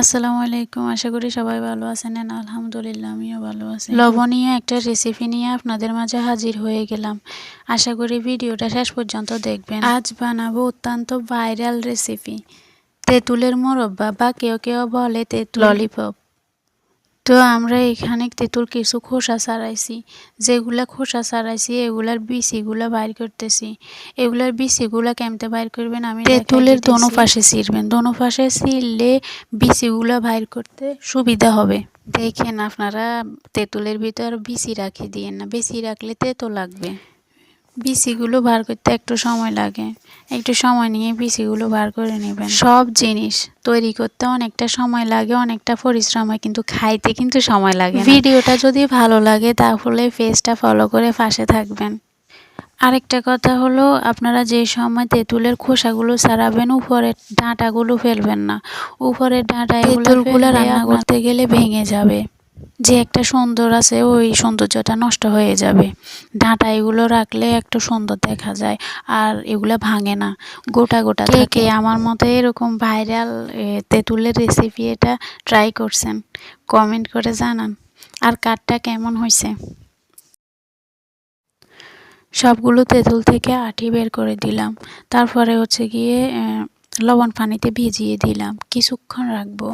আসসালামু আলাইকুম। আশা করি সবাই ভালো আছেন। আলহামদুলিল্লাহ আমিও ভালো আছি। লবণীয় একটা রেসিপি নিয়ে আপনাদের মাঝে হাজির হয়ে গেলাম। আশা করি ভিডিওটা শেষ পর্যন্ত দেখবেন। আজ বানাবো অত্যন্ত ভাইরাল রেসিপি, তেঁতুলের মোরব্বা বা কেউ কেউ বলে তেঁতুল ললিপপ। তো আমরা এখানে তেঁতুল কিছু খোসা ছাড়াইছি, যেগুলা খোসা ছাড়াইছি এগুলার বিচিগুলা বাইর করতেছি। এগুলার বিচিগুলা কেমতে বাইর করবেন আমি তেঁতুলের দোনো পাশে ছিঁড়বেন, দোনো পাশে ছিঁড়লে বিচিগুলা বাইর করতে সুবিধা হবে। দেখেন আপনারা তেঁতুলের ভিতর বিচি রাখি দিয়েন না, বিচি রাখলে তেতো লাগবে। বিচিগুলো বার করতে একটু সময় লাগে, একটু সময় নিয়ে বিচিগুলো বার করে নেবেন। সব জিনিস তৈরি করতে অনেকটা সময় লাগে, অনেকটা পরিশ্রম হয়, কিন্তু খাইতে কিন্তু সময় লাগে না। ভিডিওটা যদি ভালো লাগে তাহলে পেজটা ফলো করে পাশে থাকবেন। আরেকটা কথা হলো, আপনারা যে সময় তেঁতুলের খোসাগুলো ছাড়াবেন উপরের ডাঁটাগুলো ফেলবেন না। উপরের ডাঁটা তেঁতুলগুলো রান্না করতে গেলে ভেঙে যাবে, যে একটা সুন্দর আছে ওই সৌন্দর্যটা নষ্ট হয়ে যাবে। ডাঁটা এগুলো রাখলে একটু সুন্দর দেখা যায়, আর এগুলো ভাঙে না, গোটা গোটা থাকে। আমার মতো এরকম ভাইরাল তেঁতুলের রেসিপি এটা ট্রাই করছেন? কমেন্ট করে জানান। আর কাঠটা কেমন হয়েছে। সবগুলো তেঁতুল থেকে আঁটি বের করে দিলাম। তারপরে গিয়ে লবণ পানিতে ভিজিয়ে দিলাম, কিছুক্ষণ রাখবো।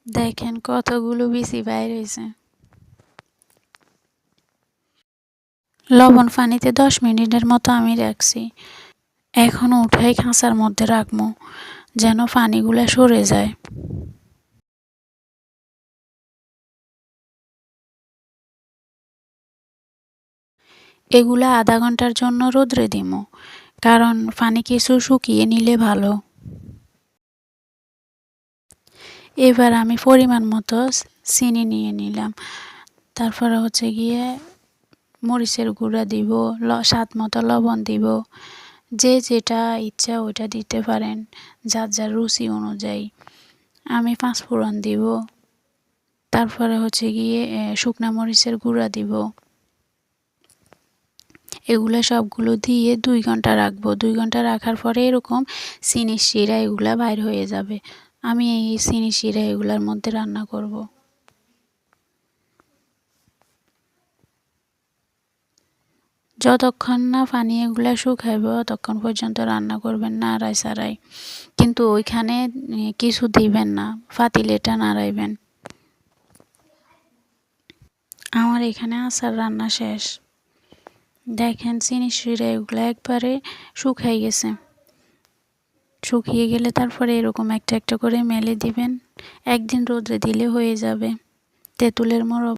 দেখেন কতগুলো বিচি বাইর হয়েছে। লবণ পানিতে 10 মিনিটের মতো আমি রাখছি। এখন উঠাই খাঁচার মধ্যে রাখবো, যেন পানিগুলো সরে যায়। এগুলা আধা ঘন্টার জন্য রোদ্রে দিমো, কারণ পানি কিছু শুকিয়ে নিলে ভালো। এবার আমি পরিমাণ মতো চিনি নিয়ে নিলাম। তারপরে গিয়ে মরিচের গুঁড়া দিব, স্বাদ মতো লবণ দিব। যে যেটা ইচ্ছা ওইটা দিতে পারেন, যার যার রুচি অনুযায়ী। আমি 5 ফোড়ন দিব। তারপরে গিয়ে শুকনা মরিচের গুঁড়া দিব। এগুলা সবগুলো দিয়ে 2 ঘন্টা রাখবো। 2 ঘন্টা রাখার পরে এরকম চিনির শিরা এগুলা বাইর হয়ে যাবে। আমি এই চিনির শিরা এগুলার মধ্যে রান্না করব। যতক্ষণ না পানি এগুলা শুকাইব ততক্ষণ পর্যন্ত রান্না করবেন, নাড়াই ছাড়াই। কিন্তু ওইখানে কিছু দিবেন না, পাতিলেটা নাড়াইবেন। আমার এখানে আচার রান্না শেষ। দেখেন চিনি শিরা এগুলো একবারে শুকাই গেছে। শুকিয়ে গেলে তারপরে এরকম একটা একটা করে মেলে দিবেন। একদিন রোদে দিলে হয়ে যাবে তেঁতুলের মোড়ক।